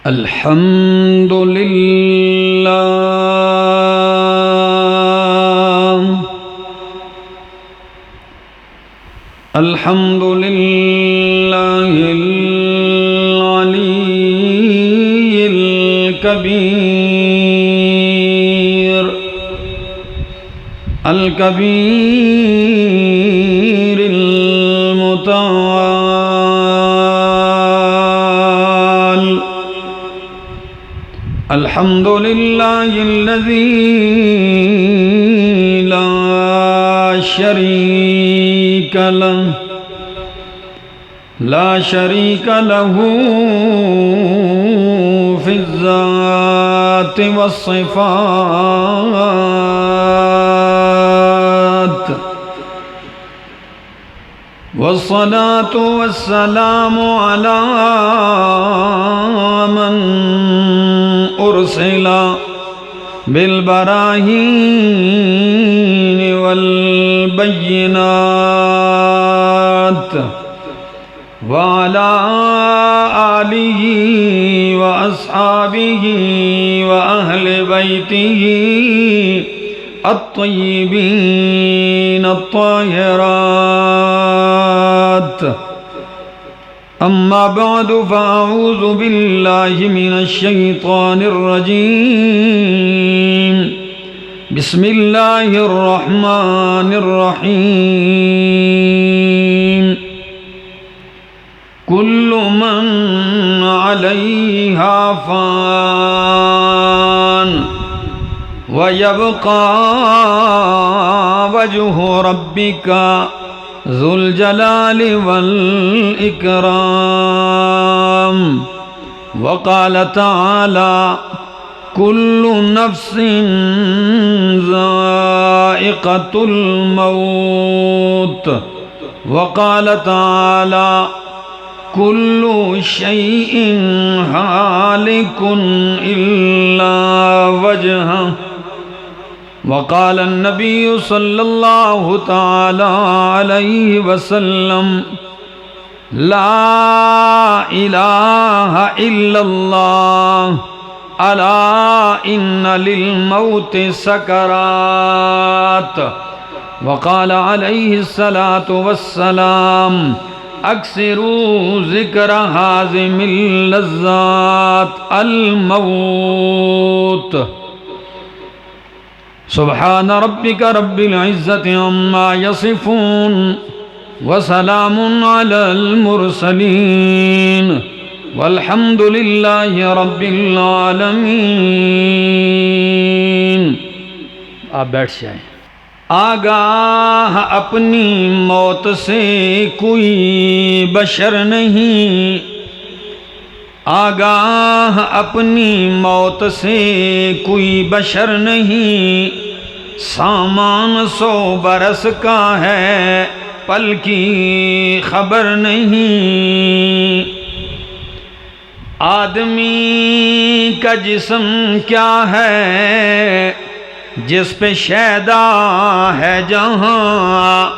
الحمد للہ الحمد للہ العلی الکبیر الکبیر المتعال الحمد للہ الذی لا شریک له فی الذات والصفات والصلاة والسلام علی من أرسل بالبراهين والبينات وعلى آله وأصحابه وأهل بيته الطيبين الطاهرات أما بعد فأعوذ بالله من الشيطان الرجيم بسم الله الرحمن الرحيم كل من عليها فان ويبقى وجه ربك ذو الجلال والإكرام وقال تعالى كل نفس ذائقة الموت وقال تعالى كل شيء هالك إلا وجهه وقال النبي صلى الله تعالى عليه وسلم لا إله إلا الله ألا إن للموت سكرات وقال عليه الصلاة والسلام اکثروا ذکر حازم اللذات الموت سبحان ربک رب العزت عما یصفون وسلام علی المرسلین والحمد للہ رب العالمین۔ آپ بیٹھ جائیں۔ آگاہ اپنی موت سے کوئی بشر نہیں، آگاہ اپنی موت سے کوئی بشر نہیں، سامان 100 برس کا ہے پل کی خبر نہیں۔ آدمی کا جسم کیا ہے جس پہ شیدا ہے جہاں،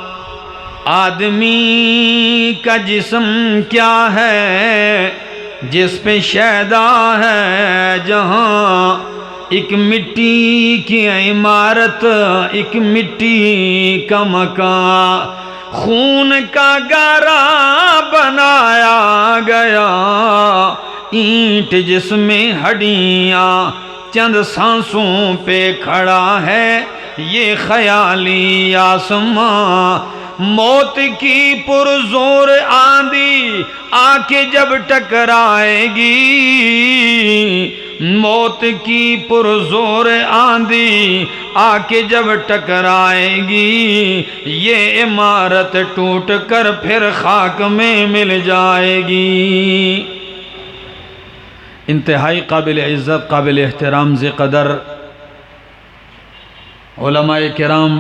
آدمی کا جسم کیا ہے جس پہ شیدا ہے جہاں، ایک مٹی کی عمارت ایک مٹی کا مکان، خون کا گارا بنایا گیا، اینٹ جس میں ہڈیاں چند سانسوں پہ کھڑا ہے یہ خیالی آسماں، موت کی پرزور آندھی آ کے جب ٹکرائے گی، موت کی پرزور آندھی آ کے جب ٹکرائے گی، یہ عمارت ٹوٹ کر پھر خاک میں مل جائے گی۔ انتہائی قابل عزت قابل احترام ذی قدر علماء کرام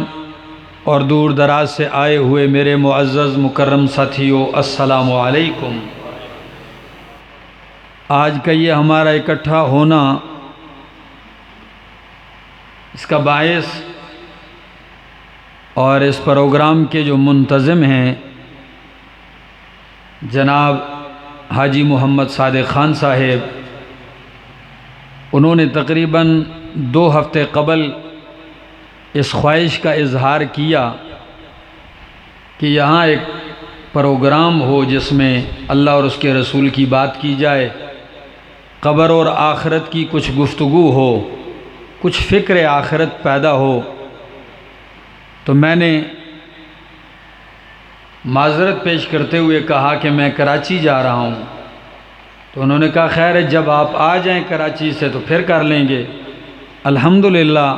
اور دور دراز سے آئے ہوئے میرے معزز مکرم ساتھیوں، السلام علیکم۔ آج کا یہ ہمارا اکٹھا ہونا، اس کا باعث اور اس پروگرام کے جو منتظم ہیں جناب حاجی محمد صادق خان صاحب، انہوں نے تقریباً 2 ہفتے قبل اس خواہش کا اظہار کیا کہ یہاں ایک پروگرام ہو جس میں اللہ اور اس کے رسول کی بات کی جائے، قبر اور آخرت کی کچھ گفتگو ہو، کچھ فکر آخرت پیدا ہو۔ تو میں نے معذرت پیش کرتے ہوئے کہا کہ میں کراچی جا رہا ہوں۔ تو انہوں نے کہا خیر ہے، جب آپ آ جائیں کراچی سے تو پھر کر لیں گے۔ الحمدللہ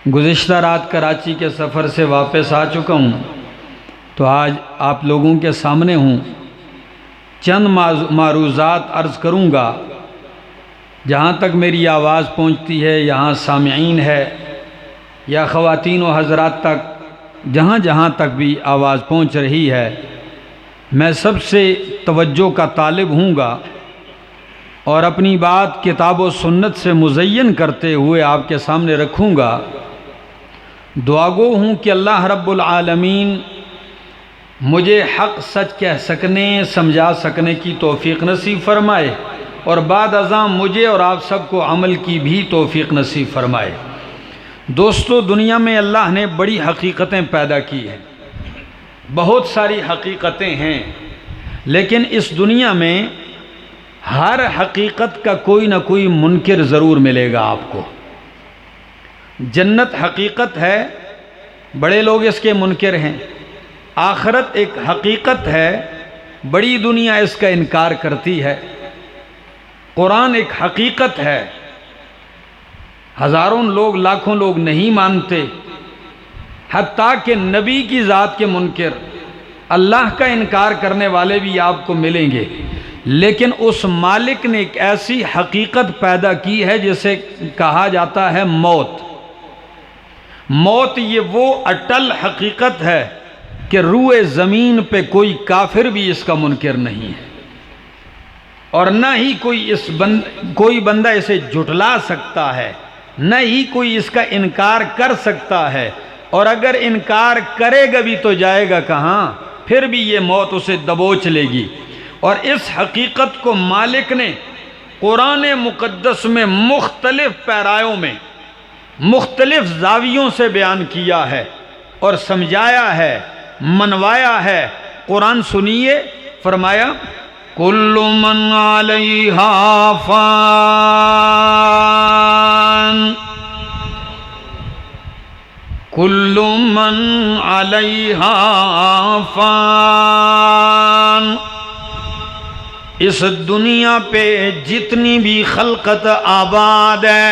گزشتہ رات کراچی کے سفر سے واپس آ چکا ہوں، تو آج آپ لوگوں کے سامنے ہوں۔ چند معروضات عرض کروں گا، جہاں تک میری آواز پہنچتی ہے، یہاں سامعین ہے یا خواتین و حضرات تک، جہاں جہاں تک بھی آواز پہنچ رہی ہے، میں سب سے توجہ کا طالب ہوں گا اور اپنی بات کتاب و سنت سے مزین کرتے ہوئے آپ کے سامنے رکھوں گا۔ دعا گو ہوں کہ اللہ رب العالمین مجھے حق سچ کہہ سکنے، سمجھا سکنے کی توفیق نصیب فرمائے، اور بعد ازاں مجھے اور آپ سب کو عمل کی بھی توفیق نصیب فرمائے۔ دوستو، دنیا میں اللہ نے بڑی حقیقتیں پیدا کی ہیں، بہت ساری حقیقتیں ہیں، لیکن اس دنیا میں ہر حقیقت کا کوئی نہ کوئی منکر ضرور ملے گا آپ کو۔ جنت حقیقت ہے، بڑے لوگ اس کے منکر ہیں۔ آخرت ایک حقیقت ہے، بڑی دنیا اس کا انکار کرتی ہے۔ قرآن ایک حقیقت ہے، ہزاروں لوگ، لاکھوں لوگ نہیں مانتے، حتیٰ کہ نبی کی ذات کے منکر، اللہ کا انکار کرنے والے بھی آپ کو ملیں گے۔ لیکن اس مالک نے ایک ایسی حقیقت پیدا کی ہے جسے کہا جاتا ہے موت۔ موت یہ وہ اٹل حقیقت ہے کہ روئے زمین پہ کوئی کافر بھی اس کا منکر نہیں ہے، اور نہ ہی کوئی بندہ اسے جھٹلا سکتا ہے، نہ ہی کوئی اس کا انکار کر سکتا ہے، اور اگر انکار کرے گا بھی تو جائے گا کہاں؟ پھر بھی یہ موت اسے دبوچ لے گی۔ اور اس حقیقت کو مالک نے قرآن مقدس میں مختلف پیرایوں میں مختلف زاویوں سے بیان کیا ہے اور سمجھایا ہے، منوایا ہے۔ قرآن سنیے، فرمایا کل من علیہا فان، کل من علیہا فان، اس دنیا پہ جتنی بھی خلقت آباد ہے،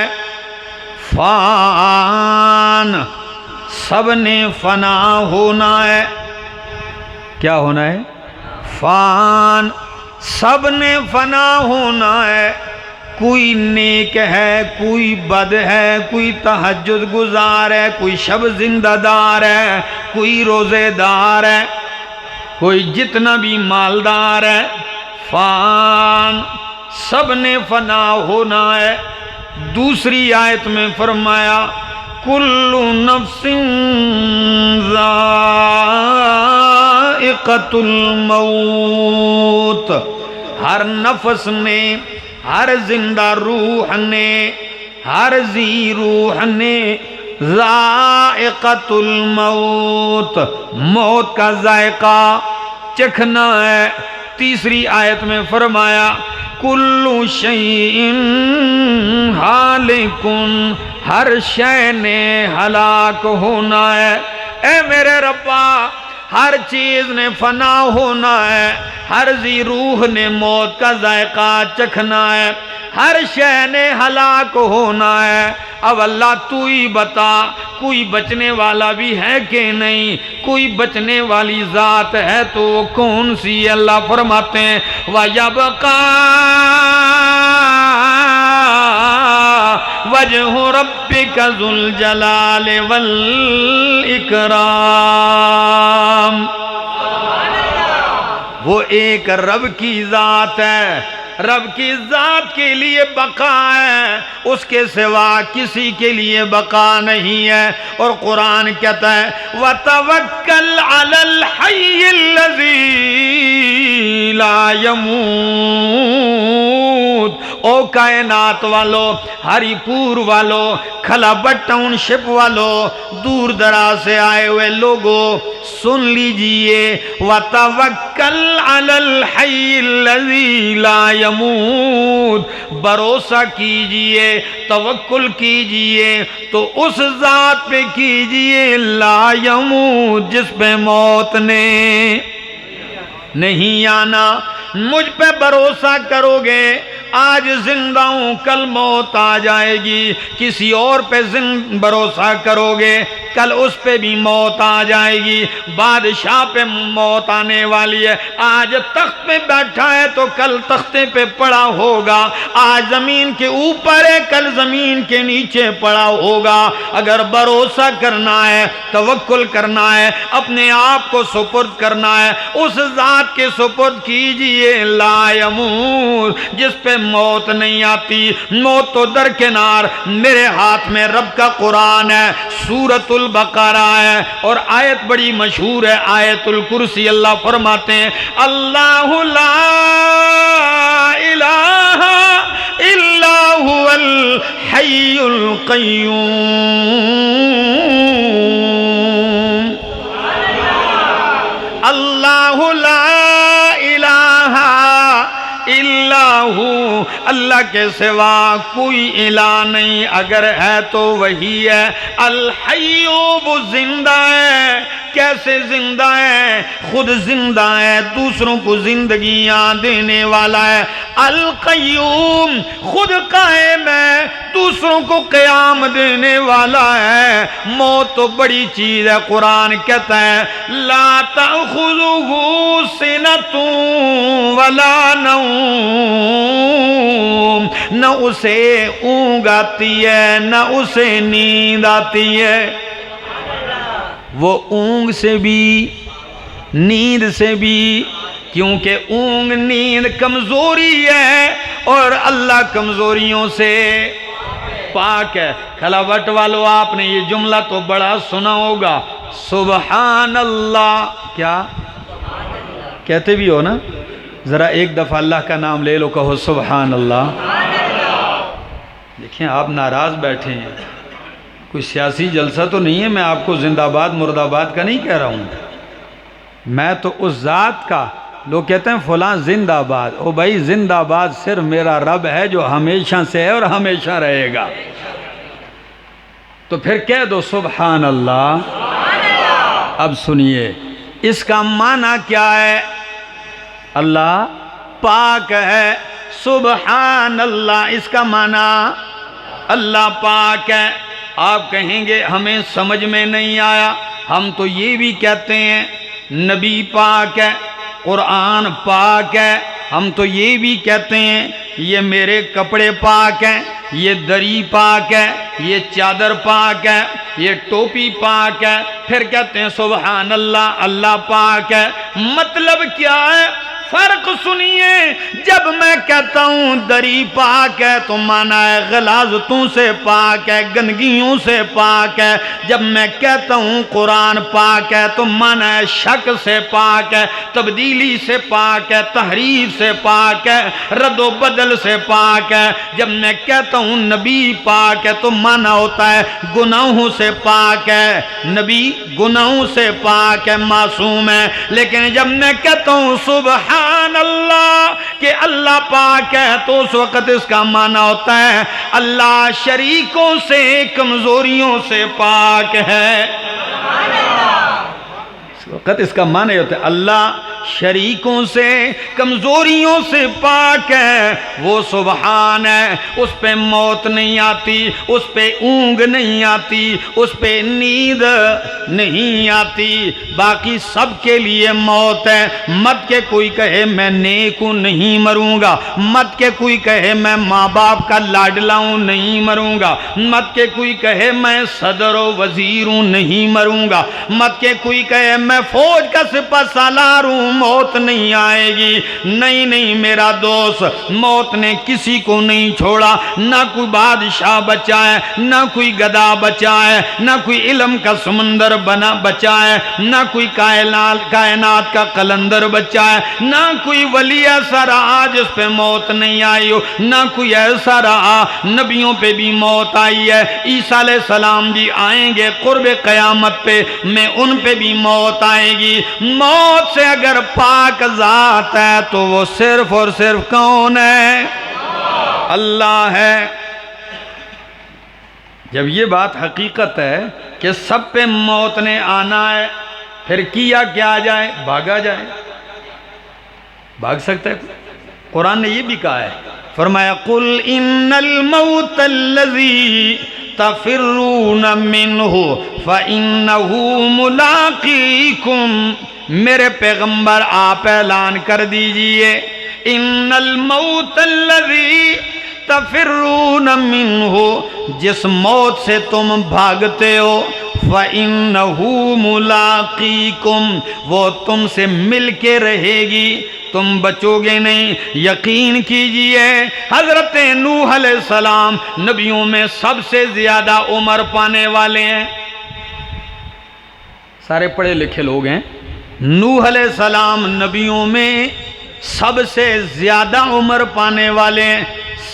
فان، سب نے فنا ہونا ہے۔ کیا ہونا ہے؟ فان، سب نے فنا ہونا ہے۔ کوئی نیک ہے، کوئی بد ہے، کوئی تہجد گزار ہے، کوئی شب زندہ دار ہے، کوئی روزے دار ہے، کوئی جتنا بھی مالدار ہے، فان، سب نے فنا ہونا ہے۔ دوسری آیت میں فرمایا کل نفس ذائقۃ الموت، ہر نفس نے، ہر زندہ روح نے، ہر ذی روح نے ذائقۃ الموت، موت کا ذائقہ چکھنا ہے۔ تیسری آیت میں فرمایا کل شیء ہالک، ہر شے نے ہلاک ہونا ہے۔ اے میرے ربا، ہر چیز نے فنا ہونا ہے، ہر ذی روح نے موت کا ذائقہ چکھنا ہے، ہر شے نے ہلاک ہونا ہے۔ اب اللہ تو ہی بتا، کوئی بچنے والا بھی ہے کہ نہیں؟ کوئی بچنے والی ذات ہے تو وہ کون سی؟ اللہ فرماتے ہیں وَيَبْقَى وَجْهُ رَبِّكَ ذُو الْجَلَالِ وَالْإِكْرَامِ، وہ ایک رب کی ذات ہے، رب کی ذات کے لیے بقا ہے، اس کے سوا کسی کے لیے بقا نہیں ہے۔ اور قرآن کہتا ہے وَتَوَكَّلْ عَلَى الْحَيِّ الَّذِي لَا يَمُوتُ، او کائنات والو، ہری پور والو، کھلابٹ ٹاؤن شپ والو، دور دراز سے آئے ہوئے لوگوں، سن لیجئے وَتَوَكَّلْ عَلَى الْحَيِّ الَّذِي لَا يَمُوتُ، بھروسہ کیجئے، توکل کیجئے تو اس ذات پہ کیجئے لا یموت، جس پہ موت نے نہیں آنا۔ مجھ پہ بھروسہ کرو گے، آج زندہ ہوں کل موت آ جائے گی، کسی اور پہ بھروسہ کرو گے کل اس پہ بھی موت آ جائے گی۔ بادشاہ پہ موت آنے والی ہے، آج تخت پہ بیٹھا ہے تو کل تختے پہ پڑا ہوگا، آج زمین کے اوپر ہے کل زمین کے نیچے پڑا ہوگا۔ اگر بھروسہ کرنا ہے، توکل کرنا ہے، اپنے آپ کو سپرد کرنا ہے، اس ذات کے سپرد کیجئے لا یموت، جس پہ موت نہیں آتی۔ موت تو درکنار، میرے ہاتھ میں رب کا قرآن ہے، سورۃ البقرہ ہے، اور آیت بڑی مشہور ہے، آیت الکرسی۔ اللہ فرماتے ہیں اللہ لا الہ الا هو الحی القیوم، اللہ لا الہ الا ہو، اللہ کے سوا کوئی الہ نہیں، اگر ہے تو وہی ہے۔ الحی، وہ زندہ ہے۔ کیسے زندہ ہے؟ خود زندہ ہے، دوسروں کو زندگیاں دینے والا ہے۔ القیوم، خود قائم ہے، دوسروں کو قیام دینے والا ہے۔ موت تو بڑی چیز ہے، قرآن کہتا ہے لا تأخذہ سنۃ ولا نوم، نہ اسے اونگ آتی ہے نہ اسے نیند آتی ہے۔ وہ اونگ سے بھی نیند سے بھی، کیونکہ اونگ نیند کمزوری ہے اور اللہ کمزوریوں سے پاک ہے۔ کھلاوٹ والو، آپ نے یہ جملہ تو بڑا سنا ہوگا، سبحان اللہ۔ کیا کہتے بھی ہو نا؟ ذرا ایک دفعہ اللہ کا نام لے لو، کہو سبحان اللہ۔ دیکھیں آپ ناراض بیٹھے ہیں، کوئی سیاسی جلسہ تو نہیں ہے، میں آپ کو زندہ باد مرد آباد کا نہیں کہہ رہا ہوں، میں تو اس ذات کا۔ لوگ کہتے ہیں فلاں زندہ باد، او بھائی زندہ باد صرف میرا رب ہے جو ہمیشہ سے ہے اور ہمیشہ رہے گا۔ تو پھر کہہ دو سبحان اللہ۔ اب سنیے اس کا معنی کیا ہے؟ اللہ پاک ہے، سبحان اللہ، اس کا معنی اللہ پاک ہے۔ آپ کہیں گے ہمیں سمجھ میں نہیں آیا، ہم تو یہ بھی کہتے ہیں نبی پاک ہے، قرآن پاک ہے، ہم تو یہ بھی کہتے ہیں یہ میرے کپڑے پاک ہیں، یہ دری پاک ہے، یہ چادر پاک ہے، یہ ٹوپی پاک ہے، پھر کہتے ہیں سبحان اللہ، اللہ پاک ہے۔ مطلب کیا ہے؟ فرق سنیے، جب میں کہتا ہوں دری پاک ہے تو مانا ہے غلاظتوں سے پاک ہے، گندگیوں سے پاک ہے۔ جب میں کہتا ہوں قرآن پاک ہے تو مانا ہے شک سے پاک ہے، تبدیلی سے پاک ہے، تحریف سے پاک ہے، رد و بدل سے پاک ہے۔ جب میں کہتا ہوں نبی پاک ہے تو مانا ہوتا ہے گناہوں سے پاک ہے، نبی گناہوں سے پاک ہے، معصوم ہے۔ لیکن جب میں کہتا ہوں سبحان اللہ کہ اللہ پاک ہے تو اس وقت اس کا معنی ہوتا ہے اللہ شریکوں سے، کمزوریوں سے پاک ہے۔ اس وقت اس کا معنی ہوتا ہے اللہ شریکوں سے، کمزوریوں سے پاک ہے، وہ سبحان ہے، اس پہ موت نہیں آتی، اس پہ اونگ نہیں آتی، اس پہ نیند نہیں آتی۔ باقی سب کے لیے موت ہے۔ مت کہ کوئی کہے میں نیک ہوں نہیں مروں گا، مت کہ کوئی کہے میں ماں باپ کا لاڈلا ہوں نہیں مروں گا، مت کہ کوئی کہے میں صدر و وزیر ہوں نہیں مروں گا، مت کہ کوئی کہے میں فوج کا سپہ سالار ہوں، موت نہیں آئے گی۔ نہیں نہیں میرا دوست، موت نے کسی کو نہیں چھوڑا، نہ کوئی بادشاہ بچا ہے، نہ کوئی گدا بچا ہے، نہ کوئی علم کا سمندر بچا ہے، نہ کوئی کائنات کا قلندر بچا ہے، نہ کوئی ولی ایسا رہا جس پہ موت نہیں آئی ہو، نہ کوئی ایسا رہا، نبیوں پہ بھی موت آئی ہے، عیسیٰ علیہ السلام بھی آئیں گے قرب قیامت پہ، میں ان پہ بھی موت آئے گی۔ موت سے اگر پاک ذات ہے تو وہ صرف اور صرف کون ہے؟ اللہ ہے۔ جب یہ بات حقیقت ہے کہ سب پہ موت نے آنا ہے، پھر کیا کیا جائے؟ بھاگا جائے۔ بھاگ سکتا ہے؟ قرآن نے یہ بھی کہا ہے، فرمایا قُلْ إِنَّ الْمَوْتَ الَّذِي تَفِرُّونَ مِنْهُ فَإِنَّهُ مُلَاقِيكُمْ۔ میرے پیغمبر آپ اعلان کر دیجئے، إِنَّ الْمَوْتَ الَّذِي تَفِرُّونَ مِنْهُ، جس موت سے تم بھاگتے ہو، فَإِنَّهُ مُلَاقِيكُمْ، وہ تم سے مل کے رہے گی، تم بچو گے نہیں۔ یقین کیجئے حضرت نوح علیہ السلام نبیوں میں سب سے زیادہ عمر پانے والے ہیں، سارے پڑھے لکھے لوگ ہیں۔ نوح علیہ السلام نبیوں میں سب سے زیادہ عمر پانے والے ہیں۔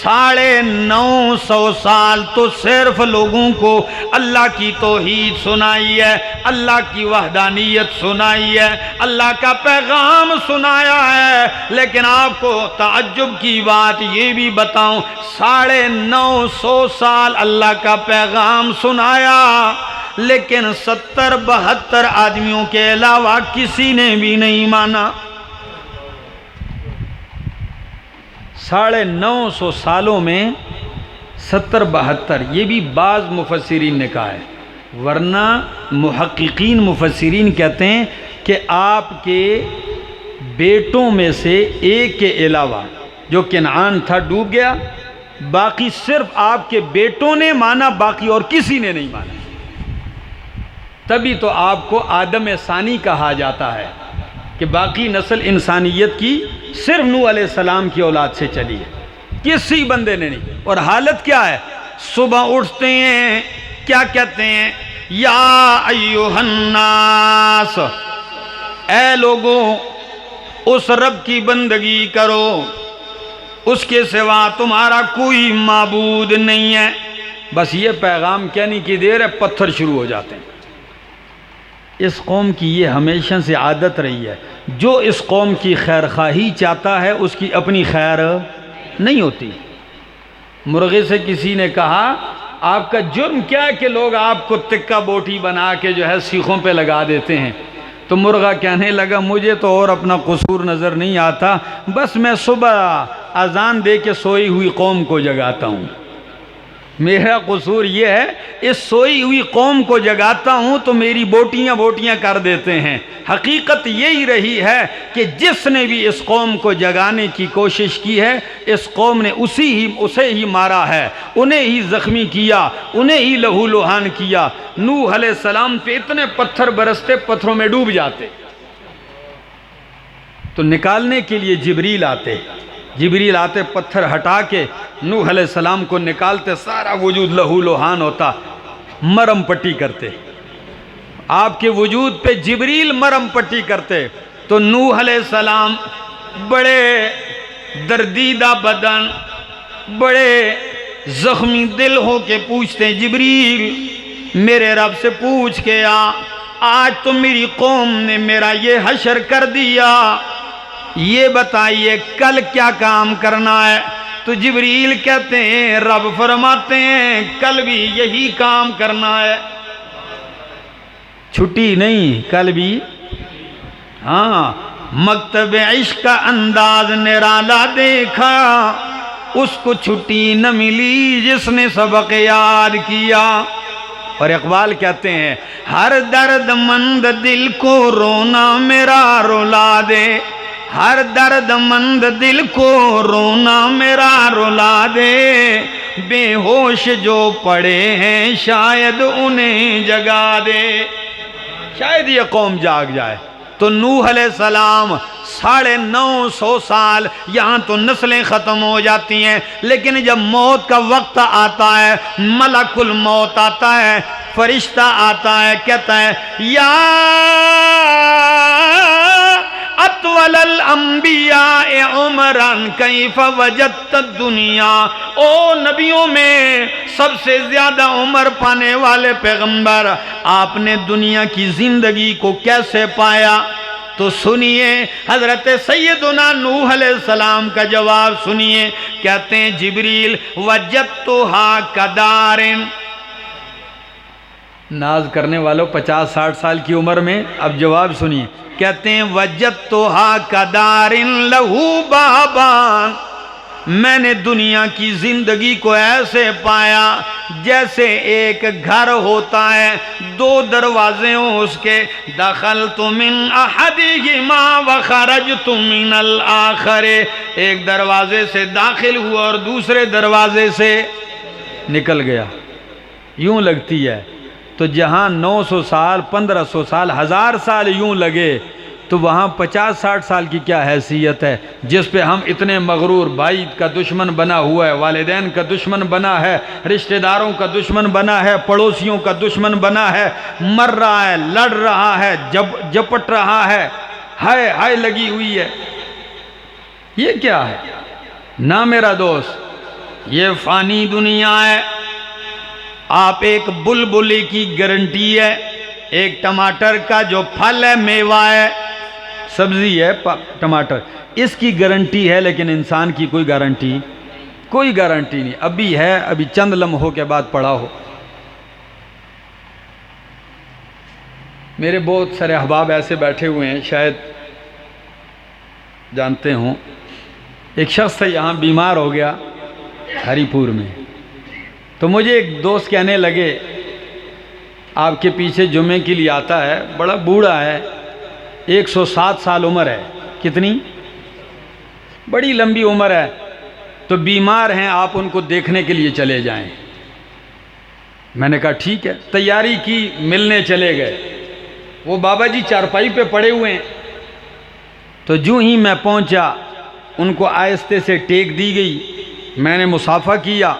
950 سال تو صرف لوگوں کو اللہ کی توحید سنائی ہے، اللہ کی وحدانیت سنائی ہے، اللہ کا پیغام سنایا ہے۔ لیکن آپ کو تعجب کی بات یہ بھی بتاؤں، 950 سال اللہ کا پیغام سنایا، لیکن 70-72 آدمیوں کے علاوہ کسی نے بھی نہیں مانا۔ 950 سالوں میں 70-72، یہ بھی بعض مفسرین نے کہا ہے، ورنہ محققین مفسرین کہتے ہیں کہ آپ کے بیٹوں میں سے ایک کے علاوہ جو کنعان تھا ڈوب گیا، باقی صرف آپ کے بیٹوں نے مانا، باقی اور کسی نے نہیں مانا۔ تبھی تو آپ کو آدم ثانی کہا جاتا ہے کہ باقی نسل انسانیت کی صرف نوح علیہ السلام کی اولاد سے چلی ہے، کسی بندے نے نہیں۔ اور حالت کیا ہے؟ صبح اٹھتے ہیں کیا کہتے ہیں؟ یا ایھا الناس، اے لوگوں اس رب کی بندگی کرو، اس کے سوا تمہارا کوئی معبود نہیں ہے۔ بس یہ پیغام کہنے کی دیر ہے، پتھر شروع ہو جاتے ہیں۔ اس قوم کی یہ ہمیشہ سے عادت رہی ہے، جو اس قوم کی خیر خواہی چاہتا ہے اس کی اپنی خیر نہیں ہوتی۔ مرغے سے کسی نے کہا آپ کا جرم کیا ہے کہ لوگ آپ کو تکہ بوٹی بنا کے جو ہے سیخوں پہ لگا دیتے ہیں؟ تو مرغا کہنے لگا مجھے تو اور اپنا قصور نظر نہیں آتا، بس میں صبح اذان دے کے سوئی ہوئی قوم کو جگاتا ہوں، میرا قصور یہ ہے اس سوئی ہوئی قوم کو جگاتا ہوں تو میری بوٹیاں کر دیتے ہیں۔ حقیقت یہی رہی ہے کہ جس نے بھی اس قوم کو جگانے کی کوشش کی ہے، اس قوم نے اسے ہی مارا ہے، انہیں ہی زخمی کیا، انہیں ہی لہو لہان کیا۔ نوح علیہ السلام پہ اتنے پتھر برستے، پتھروں میں ڈوب جاتے، تو نکالنے کے لیے جبریل آتے پتھر ہٹا کے نوح علیہ السلام کو نکالتے، سارا وجود لہو لہان ہوتا، مرم پٹی کرتے، آپ کے وجود پہ جبریل مرم پٹی کرتے، تو نوح علیہ السلام بڑے دردیدہ بدن، بڑے زخمی دل ہو کے پوچھتے جبریل میرے رب سے پوچھ کے آج تو میری قوم نے میرا یہ حشر کر دیا، یہ بتائیے کل کیا کام کرنا ہے؟ تو جبریل کہتے ہیں، رب فرماتے ہیں کل بھی یہی کام کرنا ہے، چھٹی نہیں، کل بھی۔ ہاں، مکتب عشق کا انداز نرالا دیکھا، اس کو چھٹی نہ ملی جس نے سبق یاد کیا۔ اور اقبال کہتے ہیں ہر درد مند دل کو رونا میرا رلا دے، ہر درد مند دل کو رونا میرا رلا دے، بے ہوش جو پڑے ہیں شاید انہیں جگا دے۔ شاید یہ قوم جاگ جائے۔ تو نوح علیہ السلام 950 سال یہاں تو نسلیں ختم ہو جاتی ہیں، لیکن جب موت کا وقت آتا ہے، ملک الموت آتا ہے، فرشتہ آتا ہے، کہتا ہے یا اطول الانبیاء عمران کیف وجدت الدنیا، او نبیوں میں سب سے زیادہ عمر پانے والے پیغمبر، آپ نے دنیا کی زندگی کو کیسے پایا؟ تو سنیے حضرت سیدنا نوح علیہ السلام کا جواب سنیے، کہتے ہیں جبریل وجدتھا کدارن، ناز کرنے والوں 50-60 سال کی عمر میں، اب جواب سنیے، کہتے ہیں وجدتھا کدارن لہو بابان، میں نے دنیا کی زندگی کو ایسے پایا جیسے ایک گھر ہوتا ہے، 2 دروازے ہوں اس کے، دخلت من احدہما وخرجت من الآخر، ایک دروازے سے داخل ہوا اور دوسرے دروازے سے نکل گیا۔ یوں لگتی ہے تو جہاں 900 سال 1500 سال 1000 سال یوں لگے تو وہاں 50-60 سال کی کیا حیثیت ہے، جس پہ ہم اتنے مغرور، بھائی کا دشمن بنا ہوا ہے، والدین کا دشمن بنا ہے، رشتہ داروں کا دشمن بنا ہے، پڑوسیوں کا دشمن بنا ہے، مر رہا ہے، لڑ رہا ہے، جپٹ رہا ہے، ہائے ہائے لگی ہوئی ہے۔ یہ کیا ہے؟ نہ میرا دوست، یہ فانی دنیا ہے۔ آپ ایک بلبلی کی گارنٹی ہے، ایک ٹماٹر کا جو پھل ہے، میوہ ہے، سبزی ہے ٹماٹر، اس کی گارنٹی ہے، لیکن انسان کی کوئی گارنٹی نہیں۔ ابھی ہے، ابھی چند لمحوں کے بعد پڑا ہو۔ میرے بہت سارے احباب ایسے بیٹھے ہوئے ہیں، شاید جانتے ہوں، ایک شخص تھا یہاں بیمار ہو گیا ہری پور میں، تو مجھے ایک دوست کہنے لگے آپ کے پیچھے جمعے کے لیے آتا ہے، بڑا بوڑھا ہے، 107 سال عمر ہے، کتنی بڑی لمبی عمر ہے، تو بیمار ہیں، آپ ان کو دیکھنے کے لیے چلے جائیں۔ میں نے کہا ٹھیک ہے، تیاری کی، ملنے چلے گئے۔ وہ بابا جی چارپائی پہ پڑے ہوئے ہیں، تو جو ہی میں پہنچا ان کو آہستہ سے ٹیک دی گئی، میں نے مصافحہ کیا،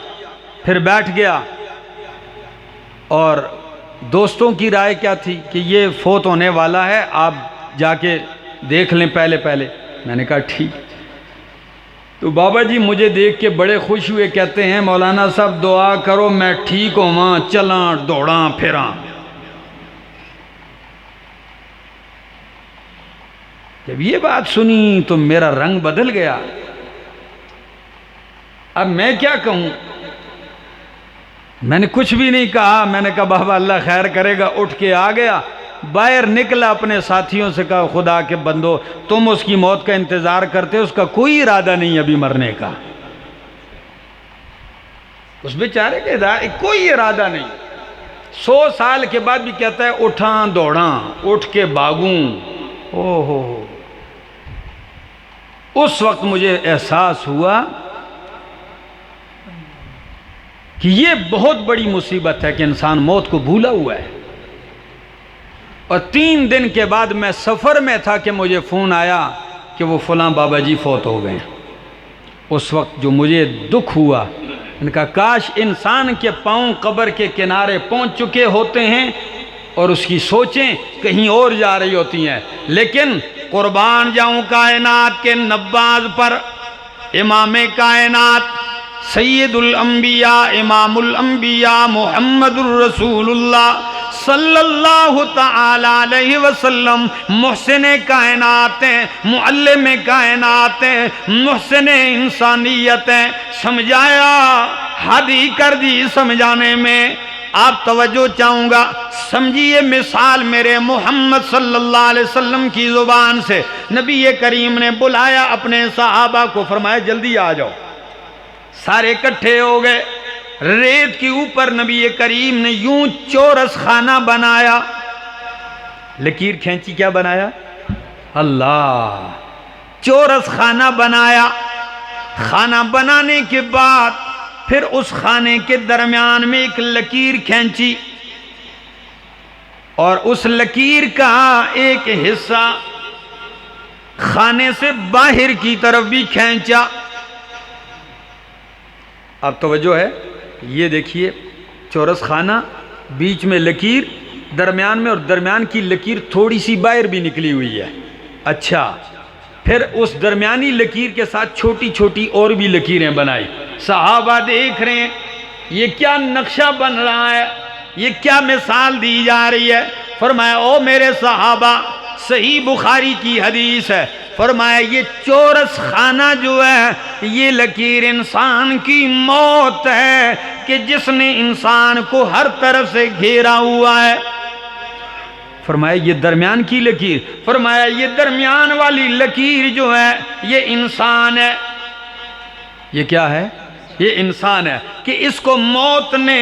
پھر بیٹھ گیا، اور دوستوں کی رائے کیا تھی کہ یہ فوت ہونے والا ہے، آپ جا کے دیکھ لیں پہلے۔ میں نے کہا ٹھیک۔ تو بابا جی مجھے دیکھ کے بڑے خوش ہوئے، کہتے ہیں مولانا صاحب دعا کرو میں ٹھیک ہوں، چلاں دوڑاں پھراں۔ جب یہ بات سنی تو میرا رنگ بدل گیا۔ اب میں کیا کہوں؟ میں نے کچھ بھی نہیں کہا، میں نے کہا بابا اللہ خیر کرے گا، اٹھ کے آ گیا، باہر نکلا، اپنے ساتھیوں سے کہا خدا کے بندو تم اس کی موت کا انتظار کرتے، اس کا کوئی ارادہ نہیں ابھی مرنے کا، اس بیچارے کا کوئی ارادہ نہیں۔ 100 سال کے بعد بھی کہتا ہے اٹھاں دوڑاں، اٹھ کے بھاگوں۔ اس وقت مجھے احساس ہوا کہ یہ بہت بڑی مصیبت ہے کہ انسان موت کو بھولا ہوا ہے۔ اور 3 دن کے بعد میں سفر میں تھا کہ مجھے فون آیا کہ وہ فلاں بابا جی فوت ہو گئے۔ اس وقت جو مجھے دکھ ہوا، ان کا کاش انسان کے پاؤں قبر کے کنارے پہنچ چکے ہوتے ہیں اور اس کی سوچیں کہیں اور جا رہی ہوتی ہیں، لیکن قربان جاؤں کائنات کے نباز پر، امام کائنات سید الانبیاء امام الانبیاء محمد الرسول اللہ صلی اللہ تعالی علیہ وسلم، محسن کائنات ہیں، معلم کائنات ہیں، محسن انسانیت ہیں، سمجھایا، حد ہی کر دی سمجھانے میں۔ آپ توجہ چاہوں گا، سمجھیے مثال میرے محمد صلی اللہ علیہ وسلم کی زبان سے۔ نبی کریم نے بلایا اپنے صحابہ کو، فرمایا جلدی آ جاؤ۔ سارے اکٹھے ہو گئے، ریت کے اوپر نبی کریم نے یوں چورس خانہ بنایا، لکیر کھینچی، کیا بنایا؟ اللہ، چورس خانہ بنایا۔ خانہ بنانے کے بعد پھر اس خانے کے درمیان میں ایک لکیر کھینچی، اور اس لکیر کا ایک حصہ خانے سے باہر کی طرف بھی کھینچا. اب توجہ ہے، یہ دیکھیے چورس خانہ، بیچ میں لکیر، درمیان میں، اور درمیان کی لکیر تھوڑی سی باہر بھی نکلی ہوئی ہے. اچھا، پھر اس درمیانی لکیر کے ساتھ چھوٹی چھوٹی اور بھی لکیریں بنائی. صحابہ دیکھ رہے ہیں یہ کیا نقشہ بن رہا ہے، یہ کیا مثال دی جا رہی ہے. فرمایا او میرے صحابہ، صحیح بخاری کی حدیث ہے، فرمایا یہ چورس خانہ جو ہے یہ لکیر انسان کی موت ہے کہ جس نے انسان کو ہر طرف سے گھیرا ہوا ہے. فرمایا یہ درمیان کی لکیر، فرمایا یہ درمیان والی لکیر جو ہے یہ انسان ہے. یہ کیا ہے؟ یہ انسان ہے کہ اس کو موت نے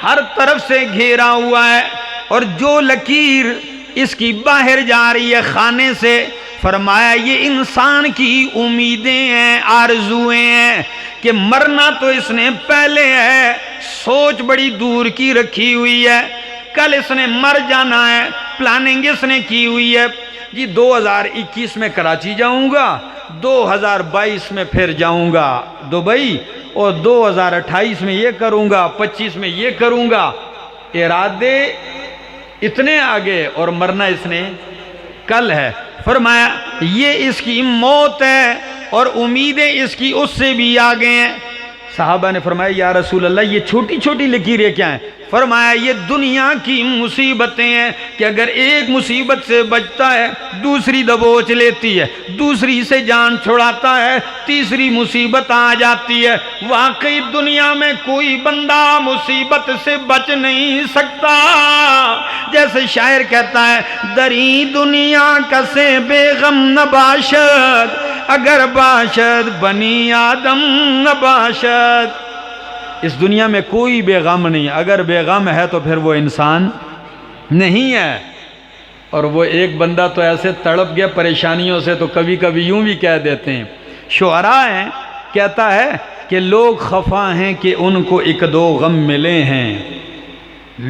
ہر طرف سے گھیرا ہوا ہے. اور جو لکیر اس کی باہر جا رہی ہے خانے سے، فرمایا یہ انسان کی امیدیں ہیں، آرزویں ہیں کہ مرنا تو اس نے پہلے ہے، سوچ بڑی دور کی رکھی ہوئی ہے، کل اس نے مر جانا ہے، پلاننگ اس نے کی ہوئی ہے. جی 2021 میں کراچی جاؤں گا، 2022 میں پھر جاؤں گا دبئی، اور 2028 میں یہ کروں گا، 25 میں یہ کروں گا. ارادے اتنے آگے اور مرنا اس نے کل ہے. فرمایا یہ اس کی موت ہے اور امیدیں اس کی اس سے بھی آگے ہیں. صحابہ نے فرمایا یا رسول اللہ یہ چھوٹی چھوٹی لکیریں کیا ہیں؟ فرمایا یہ دنیا کی مصیبتیں ہیں کہ اگر ایک مصیبت سے بچتا ہے دوسری دبوچ لیتی ہے، دوسری سے جان چھڑاتا ہے، تیسری مصیبت آ جاتی ہے. واقعی دنیا میں کوئی بندہ مصیبت سے بچ نہیں سکتا. جیسے شاعر کہتا ہے دری دنیا کسے بے غم نہ باشد، اگر باشد بنی آدم نہ باشد. اس دنیا میں کوئی بے غم نہیں، اگر بے غم ہے تو پھر وہ انسان نہیں ہے. اور وہ ایک بندہ تو ایسے تڑپ گیا پریشانیوں سے تو کبھی کبھی یوں بھی کہہ دیتے ہیں، شعراء ہیں، کہتا ہے کہ لوگ خفا ہیں کہ ان کو ایک دو غم ملے ہیں،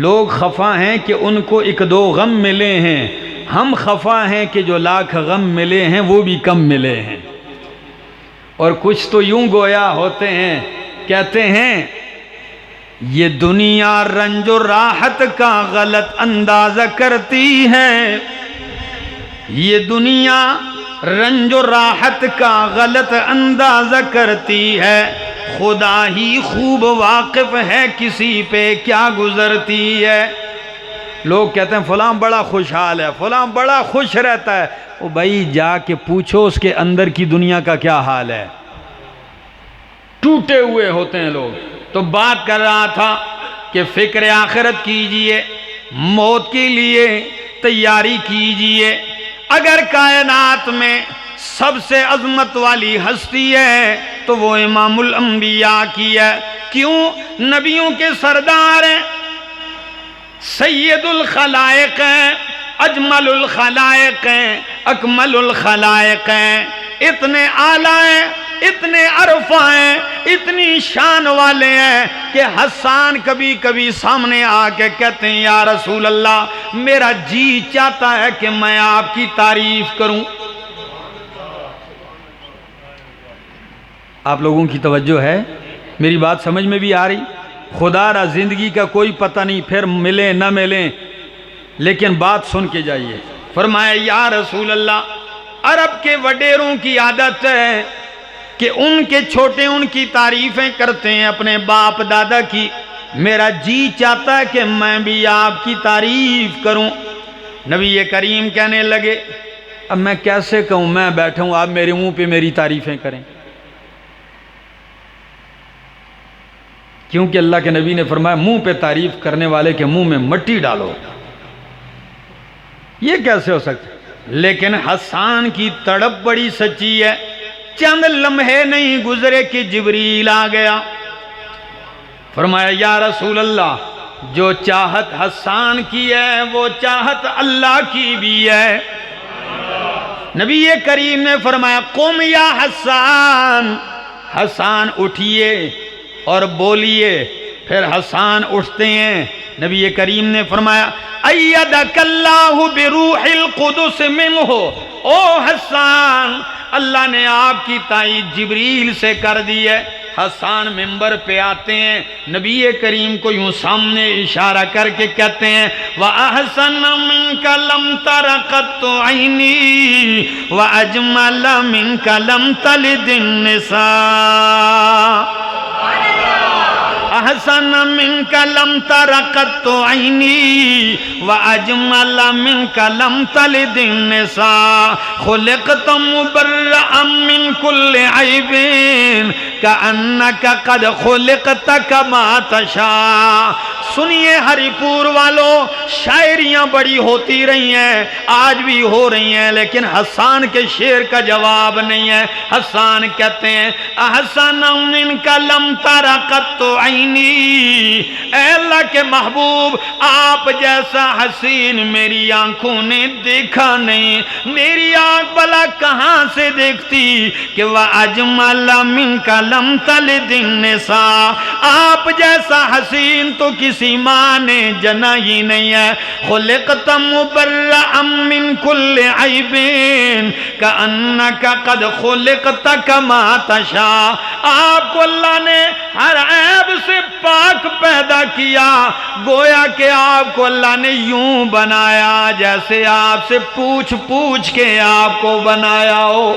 لوگ خفا ہیں کہ ان کو ایک دو غم ملے ہیں، ہم خفا ہیں کہ جو لاکھ غم ملے ہیں وہ بھی کم ملے ہیں. اور کچھ تو یوں گویا ہوتے ہیں، کہتے ہیں یہ دنیا رنج و راحت کا غلط اندازہ کرتی ہے، یہ دنیا رنج و راحت کا غلط اندازہ کرتی ہے، خدا ہی خوب واقف ہے کسی پہ کیا گزرتی ہے. لوگ کہتے ہیں فلاں بڑا خوشحال ہے، فلاں بڑا خوش رہتا ہے. او بھائی جا کے پوچھو اس کے اندر کی دنیا کا کیا حال ہے. ٹوٹے ہوئے ہوتے ہیں لوگ. تو بات کر رہا تھا کہ فکر آخرت کیجئے، موت کے لیے تیاری کیجئے. اگر کائنات میں سب سے عظمت والی ہستی ہے تو وہ امام الانبیاء کی ہے. کیوں؟ نبیوں کے سردار ہیں، سید الخلائق ہیں، اجمل الخلائق ہیں، اکمل الخلائق ہیں، اتنے اعلیٰ ہیں، اتنے عرفہ ہیں، اتنی شان والے ہیں کہ حسان کبھی کبھی سامنے آ کے کہتے ہیں یا رسول اللہ میرا جی چاہتا ہے کہ میں آپ کی تعریف کروں. آپ لوگوں کی توجہ ہے؟ میری بات سمجھ میں بھی آ رہی؟ خدا را زندگی کا کوئی پتہ نہیں، پھر ملیں نہ ملیں، لیکن بات سن کے جائیے. فرمایا یا رسول اللہ عرب کے وڈیروں کی عادت ہے کہ ان کے چھوٹے ان کی تعریفیں کرتے ہیں اپنے باپ دادا کی. میرا جی چاہتا ہے کہ میں بھی آپ کی تعریف کروں. نبی کریم کہنے لگے اب میں کیسے کہوں، میں بیٹھا ہوں آپ میرے منہ پہ میری تعریفیں کریں. کیونکہ اللہ کے نبی نے فرمایا منہ پہ تعریف کرنے والے کے منہ میں مٹی ڈالو. یہ کیسے ہو سکتا؟ لیکن حسان کی تڑپ بڑی سچی ہے. چند لمحے نہیں گزرے کہ جبریل آ گیا. فرمایا یا رسول اللہ جو چاہت حسان کی ہے وہ چاہت اللہ کی بھی ہے. نبی کریم نے فرمایا قم یا حسان، حسان اٹھیے اور بولیے. پھر حسان اٹھتے ہیں، نبی کریم نے فرمایا ایدک اللہ بروح القدس منہ، او حسان اللہ نے آپ کی تائید جبریل سے کر دی ہے۔ حسان ممبر پہ آتے ہیں، نبی کریم کو یوں سامنے اشارہ کر کے کہتے ہیں وَأَحْسَنَ مِنْكَ لَمْ تَرَ قَطُّ عَيْنِي وَأَجْمَلَ مِنْكَ لَمْ تَلِدِ النِّسَاء، احسن منک لم تر قط عینی واجمل منک لم تلد النساء، خلقت مبرئا من کل عیب کأنک قد خلقت کما تشاء۔ سنیے ہری پور والوں، شاعریاں بڑی ہوتی رہی ہیں، آج بھی ہو رہی ہیں، لیکن حسان کے شعر کا جواب نہیں ہے۔ حسان کہتے ہیں احسن منک لم تر قط عینی، اے اللہ کے محبوب آپ جیسا حسین میری آنکھوں نے دیکھا نہیں، میری آنکھ بلا کہاں سے دیکھتی کہ وَأَجْمَلَ مِنْكَ لَمْ تَلِدِ النِّسَاء، آپ جیسا حسین تو کسی ماں نے جنا ہی نہیں ہے۔ خلقت مبرئا من کل عیب کأنک قد خلقت کما تشاء، آپ کو اللہ نے ہر عیب سے پاک پیدا کیا، گویا کہ آپ کو اللہ نے یوں بنایا جیسے آپ سے پوچھ پوچھ کے آپ کو بنایا ہو۔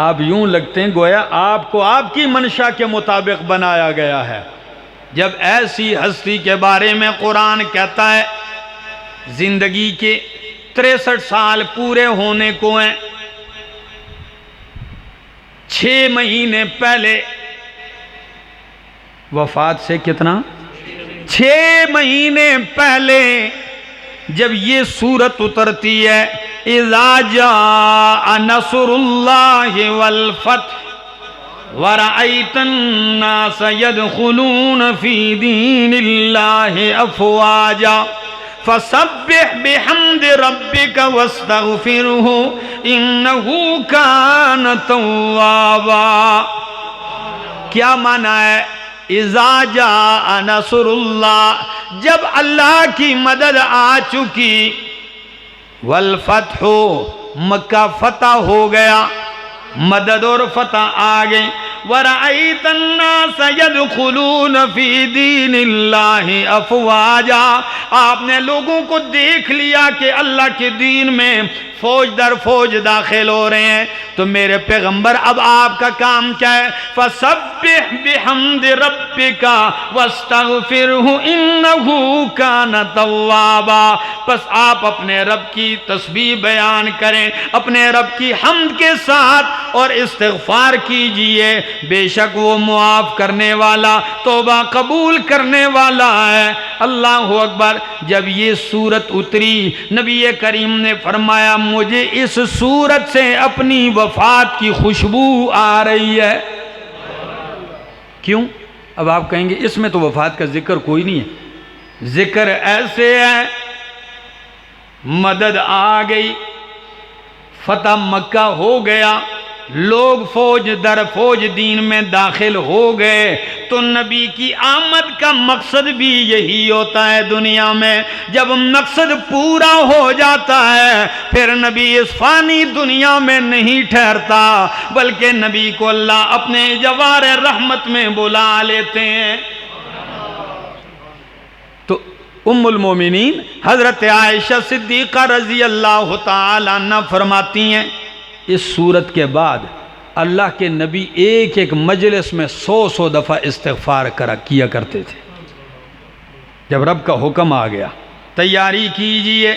آپ یوں لگتے ہیں گویا آپ کو آپ کی منشا کے مطابق بنایا گیا ہے۔ جب ایسی ہستی کے بارے میں قرآن کہتا ہے زندگی کے 63 سال پورے ہونے کو ہیں، 6 مہینے پہلے وفات سے کتنا 6 مہینے پہلے جب یہ سورت اترتی ہے اذا جاء نصر اللہ والفتح ورأیت الناس يدخلون فی دین اللہ افواجا فسبح بحمد ربک واستغفرہ انہ کان توابا۔ کیا معنی ہے اذا جاء نصر اللہ، جب اللہ کی مدد آ چکی، والفتح مکہ فتح ہو گیا، مدد اور فتح آ گئی، ورأیت الناس يدخلون فی دین اللہ افواجا، آپ نے لوگوں کو دیکھ لیا کہ اللہ کے دین میں فوج در فوج داخل ہو رہے ہیں، تو میرے پیغمبر اب آپ کا کام کیا ہے؟ فَسَبِّحْ بِحَمْدِ رَبِّكَ وَاسْتَغْفِرْهُ إِنَّهُ كَانَ تَوَّابًا، پس آپ اپنے رب کی تسبیح بیان کریں، اپنے رب کی حمد کے ساتھ اور استغفار کیجئے، بے شک وہ معاف کرنے والا توبہ قبول کرنے والا ہے۔ اللہ اکبر۔ جب یہ سورت اتری نبی کریم نے فرمایا مجھے اس سورت سے اپنی وفات کی خوشبو آ رہی ہے۔ کیوں؟ اب آپ کہیں گے اس میں تو وفات کا ذکر کوئی نہیں ہے۔ ذکر ایسے ہے مدد آ گئی، فتح مکہ ہو گیا، لوگ فوج در فوج دین میں داخل ہو گئے، تو نبی کی آمد کا مقصد بھی یہی ہوتا ہے دنیا میں۔ جب مقصد پورا ہو جاتا ہے پھر نبی اس فانی دنیا میں نہیں ٹھہرتا، بلکہ نبی کو اللہ اپنے جوار رحمت میں بلا لیتے ہیں۔ تو ام المومنین حضرت عائشہ صدیقہ رضی اللہ تعالی عنہ فرماتی ہیں اس صورت کے بعد اللہ کے نبی ایک ایک مجلس میں 100 دفعہ استغفار کیا کرتے تھے۔ جب رب کا حکم آ گیا تیاری کیجئے،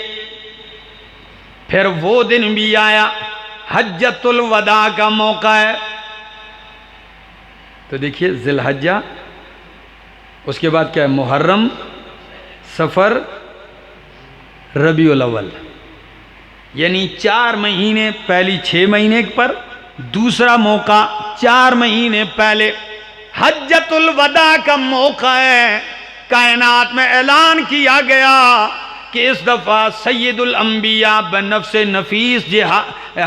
پھر وہ دن بھی آیا، حجۃ الوداع کا موقع ہے، تو دیکھیے ذی الحجہ، اس کے بعد کیا ہے؟ محرم، صفر، ربیع الاول، یعنی 4 مہینے، پہلی 6 مہینے پر، دوسرا موقع 4 مہینے پہلے حجۃ الوداع کا موقع ہے۔ کائنات میں اعلان کیا گیا کہ اس دفعہ سید الانبیاء بنفس نفیس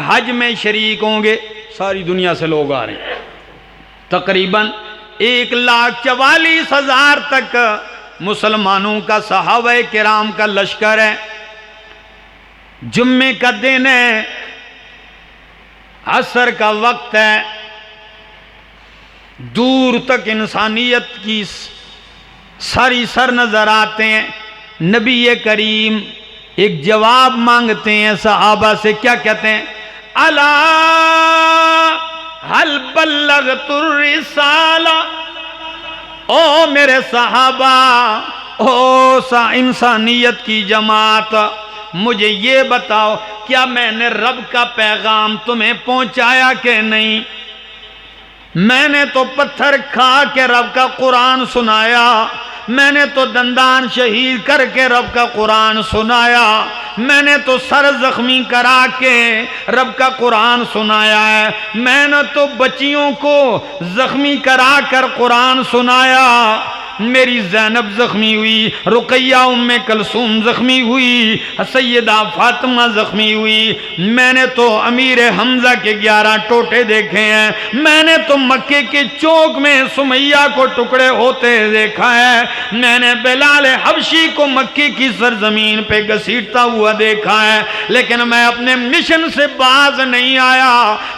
حج میں شریک ہوں گے۔ ساری دنیا سے لوگ آ رہے ہیں، تقریباً 1,44,000 تک مسلمانوں کا صحابہ کرام کا لشکر ہے. جمعے کا دن ہے، عصر کا وقت ہے، دور تک انسانیت کی ساری سر نظر آتے ہیں. نبی کریم ایک جواب مانگتے ہیں صحابہ سے. کیا کہتے ہیں؟ الا هل بلغت الرسالہ، او میرے صحابہ، او انسانیت کی جماعت، مجھے یہ بتاؤ کیا میں نے رب کا پیغام تمہیں پہنچایا کہ نہیں؟ میں نے تو پتھر کھا کے رب کا قرآن سنایا، میں نے تو دندان شہید کر کے رب کا قرآن سنایا، میں نے تو سر زخمی کرا کے رب کا قرآن سنایا ہے، میں نے تو بچیوں کو زخمی کرا کر قرآن سنایا. میری زینب زخمی ہوئی، رقیہ ام کلثوم زخمی ہوئی، سیدہ فاطمہ زخمی ہوئی، میں نے تو امیر حمزہ کے 11 ٹوٹے دیکھے ہیں، میں نے تو مکے کے چوک میں سمیہ کو ٹکڑے ہوتے دیکھا ہے، میں نے بلال حبشی کو مکے کی سرزمین پہ گھسیٹتا ہوا دیکھا ہے. لیکن میں اپنے مشن سے باز نہیں آیا.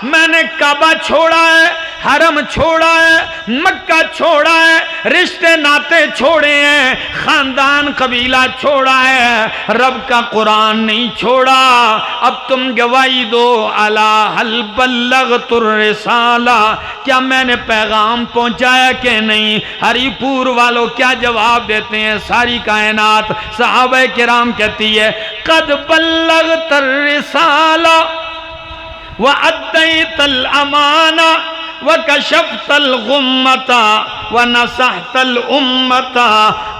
میں نے کعبہ چھوڑا ہے، حرم چھوڑا ہے، مکہ چھوڑا ہے، رشتے ناتے چھوڑے ہیں، خاندان قبیلہ چھوڑا ہے، رب کا قرآن نہیں چھوڑا. اب تم گواہی دو، الا هل بلغت الرسالہ، کیا میں نے پیغام پہنچایا کہ نہیں؟ ہری پور والوں کیا جواب دیتے ہیں؟ ساری کائنات صحابہ کرام کہتی ہے قد بلغت الرسالہ وَأَدَّيْتَ الْأَمَانَةَ وَكَشَفْتَ الْغُمَّةَ وَنَصَحْتَ الْأُمَّةَ.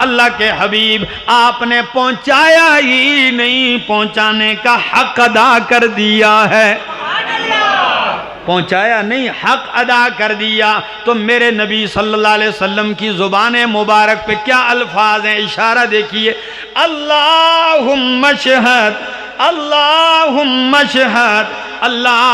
اللہ کے حبیب، آپ نے پہنچایا ہی نہیں، پہنچانے کا حق ادا کر دیا ہے. پہنچایا نہیں، حق ادا کر دیا. تو میرے نبی صلی اللہ علیہ وسلم کی زبان مبارک پہ کیا الفاظ ہیں؟ اشارہ دیکھیے، اللہم اشہد، اللہم اشہد. اللہ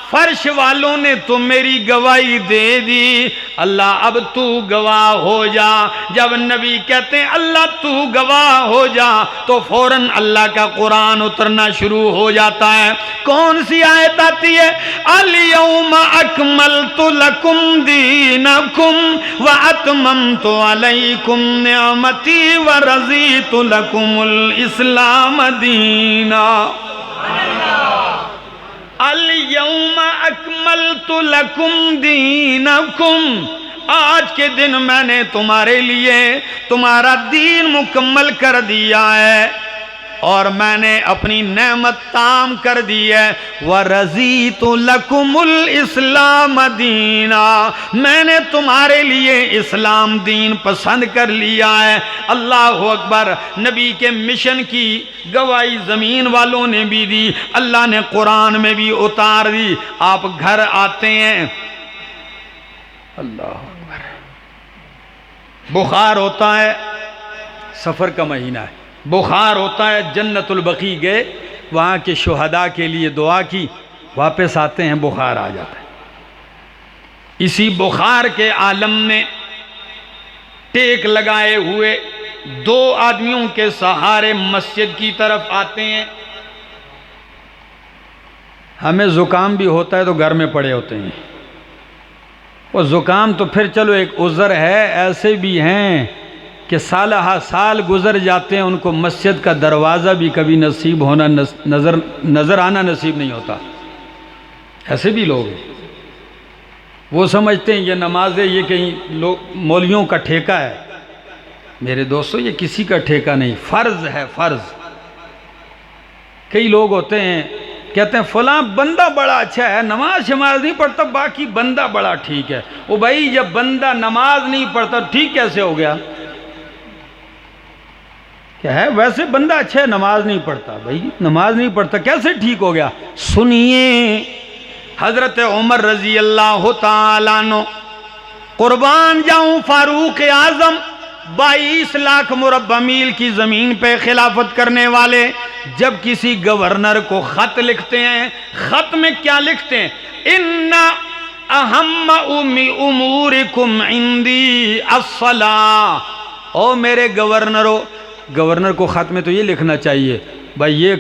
فرش والوں نے تو میری گواہی دے دی، اللہ اب تو گواہ ہو جا. جب نبی کہتے ہیں اللہ تو گواہ ہو جا تو فوراً اللہ کا قرآن اترنا شروع ہو جاتا ہے. کون سی آیت آتی ہے؟ الیوم اکملت لکم دینکم واتممت علیکم نعمتی ورضیت لکم الاسلام دینا. الیوم اکملت لکم دینکم، آج کے دن میں نے تمہارے لیے تمہارا دین مکمل کر دیا ہے اور میں نے اپنی نعمت تام کر دی ہے. وَرَضِيتُ لَكُمُ الْإِسْلَامَ دِينًا، میں نے تمہارے لیے اسلام دین پسند کر لیا ہے. اللہ اکبر. نبی کے مشن کی گواہی زمین والوں نے بھی دی، اللہ نے قرآن میں بھی اتار دی. آپ گھر آتے ہیں، اللہ اکبر، بخار ہوتا ہے، سفر کا مہینہ ہے، بخار ہوتا ہے، جنت البقیع گئے، وہاں کے شہداء کے لیے دعا کی، واپس آتے ہیں بخار آ جاتا ہے. اسی بخار کے عالم میں ٹیک لگائے ہوئے 2 آدمیوں کے سہارے مسجد کی طرف آتے ہیں. ہمیں زکام بھی ہوتا ہے تو گھر میں پڑے ہوتے ہیں. وہ زکام تو پھر چلو ایک عذر ہے، ایسے بھی ہیں کہ سالہ سال گزر جاتے ہیں، ان کو مسجد کا دروازہ بھی کبھی نصیب ہونا نظر آنا نصیب نہیں ہوتا. ایسے بھی لوگ ہیں، وہ سمجھتے ہیں یہ نمازیں یہ کہیں مولویوں کا ٹھیکہ ہے. میرے دوستو یہ کسی کا ٹھیکہ نہیں، فرض ہے، فرض. کئی لوگ ہوتے ہیں کہتے ہیں فلاں بندہ بڑا اچھا ہے، نماز شماز نہیں پڑھتا، باقی بندہ بڑا ٹھیک ہے. وہ بھائی جب بندہ نماز نہیں پڑھتا ٹھیک کیسے ہو گیا؟ کیا ہے ویسے بندہ اچھا ہے، نماز نہیں پڑھتا، بھائی نماز نہیں پڑھتا کیسے ٹھیک ہو گیا؟ سنیے، حضرت عمر رضی اللہ تعالیٰ عنہ، قربان جاؤں فاروق اعظم، 22 لاکھ مربع میل کی زمین پہ خلافت کرنے والے، جب کسی گورنر کو خط لکھتے ہیں، خط میں کیا لکھتے ہیں؟ ان اہم اہم امورکم عندی الصلاۃ. او میرے گورنرو، گورنر کو خط میں تو یہ لکھنا چاہیے بھائی یہ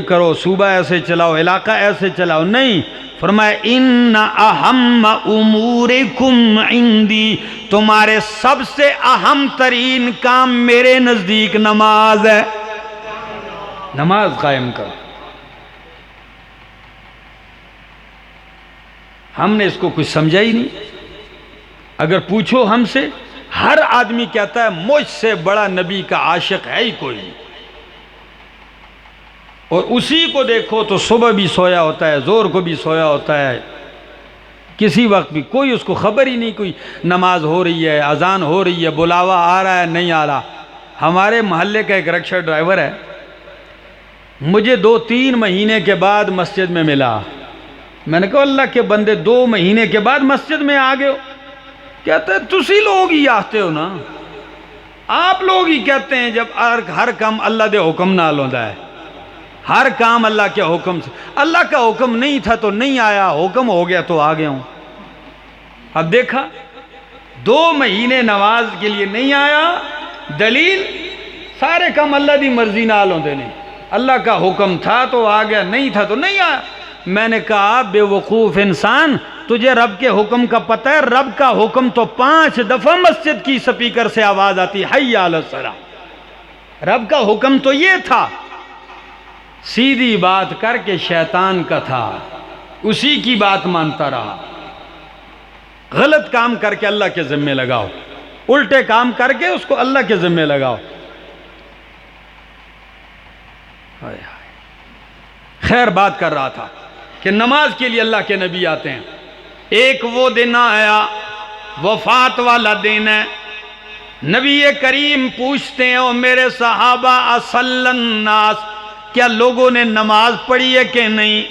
کرو صوبہ ایسے چلاؤ، علاقہ ایسے چلاؤ، نہیں. فرمایا ان اہم امورکم عندی، تمہارے سب سے اہم ترین کام میرے نزدیک نماز ہے. نماز قائم کرو. ہم نے اس کو کچھ سمجھا ہی نہیں. اگر پوچھو ہم سے، ہر آدمی کہتا ہے مجھ سے بڑا نبی کا عاشق ہے ہی کوئی نہیں. اور اسی کو دیکھو تو صبح بھی سویا ہوتا ہے، زور کو بھی سویا ہوتا ہے، کسی وقت بھی کوئی اس کو خبر ہی نہیں، کوئی نماز ہو رہی ہے، اذان ہو رہی ہے، بلاوا آ رہا ہے نہیں آ رہا. ہمارے محلے کا ایک رکشہ ڈرائیور ہے، مجھے 2-3 مہینے کے بعد مسجد میں ملا. میں نے کہا اللہ کے بندے 2 مہینے کے بعد مسجد میں آ گئے ہو؟ کہتے ہیں تسی لوگ ہی آتے ہو نا، آپ لوگ ہی کہتے ہیں جب ہر کام اللہ دے حکم نال ہوندا ہے، ہر کام اللہ کے حکم سے. اللہ کا حکم نہیں تھا تو نہیں آیا، حکم ہو گیا تو آ گیا ہوں. اب دیکھا 2 مہینے نماز کے لیے نہیں آیا، دلیل سارے کام اللہ دی مرضی نال ہوندے نے. اللہ کا حکم تھا تو آ گیا، نہیں تھا تو نہیں آیا. میں نے کہا بے وقوف انسان، تجھے رب کے حکم کا پتہ ہے؟ رب کا حکم تو 5 دفعہ مسجد کی سپیکر سے آواز آتی حی علی الصلاۃ. رب کا حکم تو یہ تھا. سیدھی بات کر کے شیطان کا تھا، اسی کی بات مانتا رہا. غلط کام کر کے اللہ کے ذمے لگاؤ، الٹے کام کر کے اس کو اللہ کے ذمے لگاؤ. خیر بات کر رہا تھا کہ نماز کے لیے اللہ کے نبی آتے ہیں. ایک وہ دن آیا، وفات والا دن ہے. نبی کریم پوچھتے ہیں او میرے صحابہ اصل الناس، کیا لوگوں نے نماز پڑھی ہے کہ نہیں؟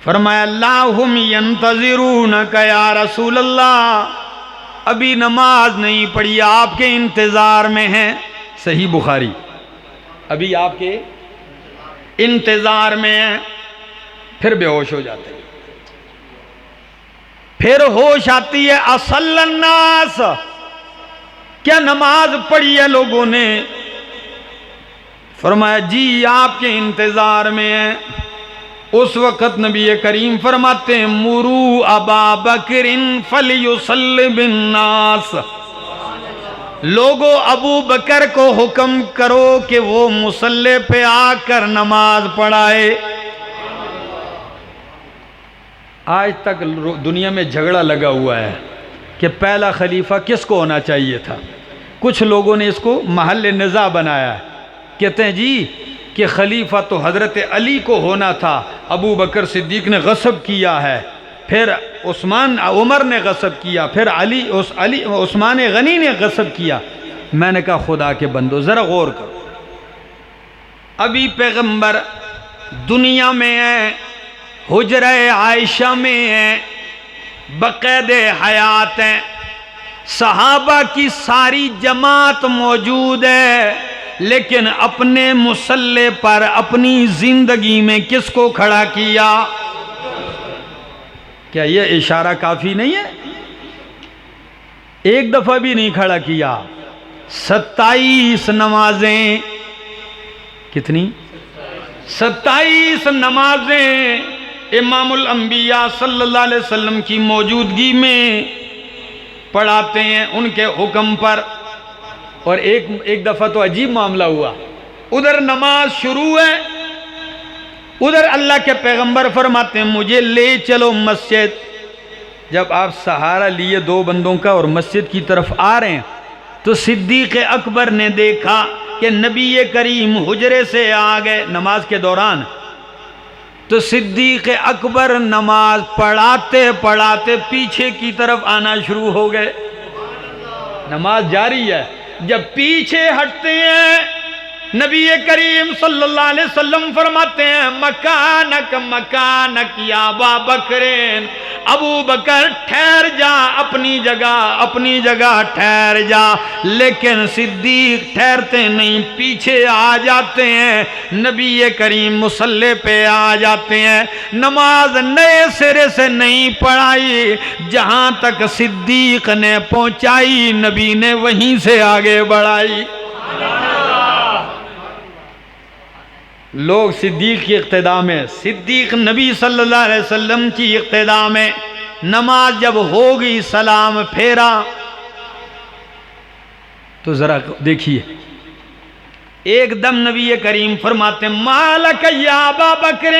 فرمایا اللہم ینتظرونک یا رسول اللہ، ابھی نماز نہیں پڑھی، آپ کے انتظار میں ہیں. صحیح بخاری. ابھی آپ کے انتظار میں ہیں. پھر بے ہوش ہو جاتے ہیں. پھر ہوش آتی ہے اصل الناس، کیا نماز پڑھی ہے لوگوں نے؟ فرمایا جی آپ کے انتظار میں ہیں. اس وقت نبی کریم فرماتے ہیں مرو ابا بکر فلیصلی بالناس، لوگوں ابو بکر کو حکم کرو کہ وہ مصلی پہ آ کر نماز پڑھائے. آج تک دنیا میں جھگڑا لگا ہوا ہے کہ پہلا خلیفہ کس کو ہونا چاہیے تھا. کچھ لوگوں نے اس کو محل نزاع بنایا ہے. کہتے ہیں جی کہ خلیفہ تو حضرت علی کو ہونا تھا، ابو بکر صدیق نے غصب کیا ہے، پھر عمر نے غصب کیا، پھر عثمان غنی نے غصب کیا. میں نے کہا خدا کے بندو ذرا غور کرو، ابھی پیغمبر دنیا میں ہیں، حجرہ عائشہ میں ہیں، بقید حیات ہیں، صحابہ کی ساری جماعت موجود ہے، لیکن اپنے مصلی پر اپنی زندگی میں کس کو کھڑا کیا؟ کیا یہ اشارہ کافی نہیں ہے؟ ایک دفعہ بھی نہیں کھڑا کیا. 27 نمازیں، کتنی؟ 27 نمازیں امام الانبیاء صلی اللہ علیہ وسلم کی موجودگی میں پڑھاتے ہیں ان کے حکم پر. اور ایک دفعہ تو عجیب معاملہ ہوا، ادھر نماز شروع ہے، ادھر اللہ کے پیغمبر فرماتے ہیں مجھے لے چلو مسجد. جب آپ سہارا لیے 2 بندوں کا اور مسجد کی طرف آ رہے ہیں تو صدیق اکبر نے دیکھا کہ نبی کریم حجرے سے آ گئے نماز کے دوران. تو صدیق اکبر نماز پڑھاتے پڑھاتے پیچھے کی طرف آنا شروع ہو گئے. نماز جاری ہے، جب پیچھے ہٹتے ہیں نبی کریم صلی اللہ علیہ وسلم فرماتے ہیں مکانک مکانک یا ابا بکرین، ابو بکر ٹھہر جا، اپنی جگہ ٹھہر جا، لیکن صدیق ٹھہرتے نہیں، پیچھے آ جاتے ہیں، نبی کریم مصلی پہ آ جاتے ہیں، نماز نئے سرے سے نہیں پڑھائی، جہاں تک صدیق نے پہنچائی نبی نے وہیں سے آگے بڑھائی۔ لوگ صدیق کی اقتداء میں، صدیق نبی صلی اللہ علیہ وسلم کی اقتداء میں، نماز جب ہوگی سلام پھیرا تو ذرا دیکھیے، ایک دم نبی کریم فرماتے ہیں مالک یا ابا بکر،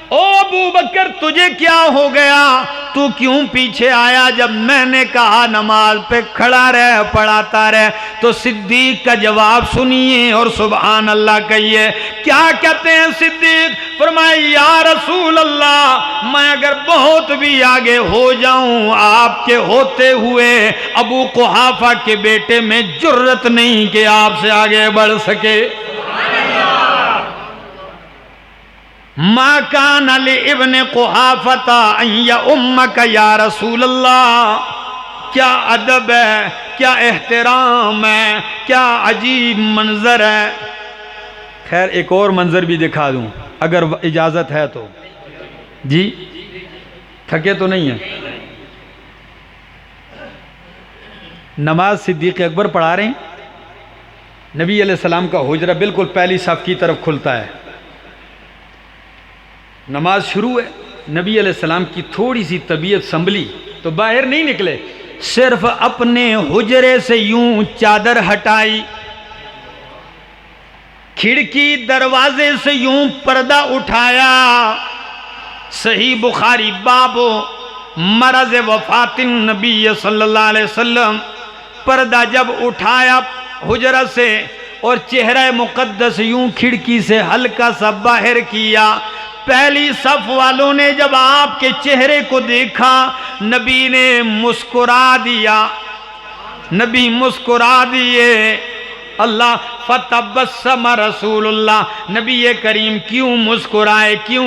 او ابو بکر تجھے کیا ہو گیا، تو کیوں پیچھے آیا جب میں نے کہا نماز پہ کھڑا رہ پڑھاتا رہ؟ تو صدیق کا جواب سنیے اور سبحان اللہ کہیے، کیا کہتے ہیں صدیق؟ فرمائے یا رسول اللہ، میں اگر بہت بھی آگے ہو جاؤں آپ کے ہوتے ہوئے ابو قحافہ کے بیٹے میں جرت نہیں کہ آپ سے آگے بڑھ سکے۔ ما کان لابن قحافۃ ان یؤمک یا رسول اللہ، کیا ادب ہے، کیا احترام ہے، کیا عجیب منظر ہے۔ خیر ایک اور منظر بھی دکھا دوں اگر اجازت ہے تو، جی تھکے تو نہیں ہیں؟ نماز صدیق اکبر پڑھا رہے ہیں، نبی علیہ السلام کا حجرہ بالکل پہلی صف کی طرف کھلتا ہے، نماز شروع ہے، نبی علیہ السلام کی تھوڑی سی طبیعت سنبھلی تو باہر نہیں نکلے، صرف اپنے حجرے سے یوں چادر ہٹائی، کھڑکی دروازے سے یوں پردہ اٹھایا۔ صحیح بخاری باب مرض وفات النبی صلی اللہ علیہ وسلم، پردہ جب اٹھایا حجرہ سے اور چہرہ مقدس یوں کھڑکی سے ہلکا سا باہر کیا، پہلی صف والوں نے جب آپ کے چہرے کو دیکھا نبی نے مسکرا دیا، نبی مسکرا دیے، اللہ فتبسم رسول اللہ، نبی کریم کیوں مسکرائے، کیوں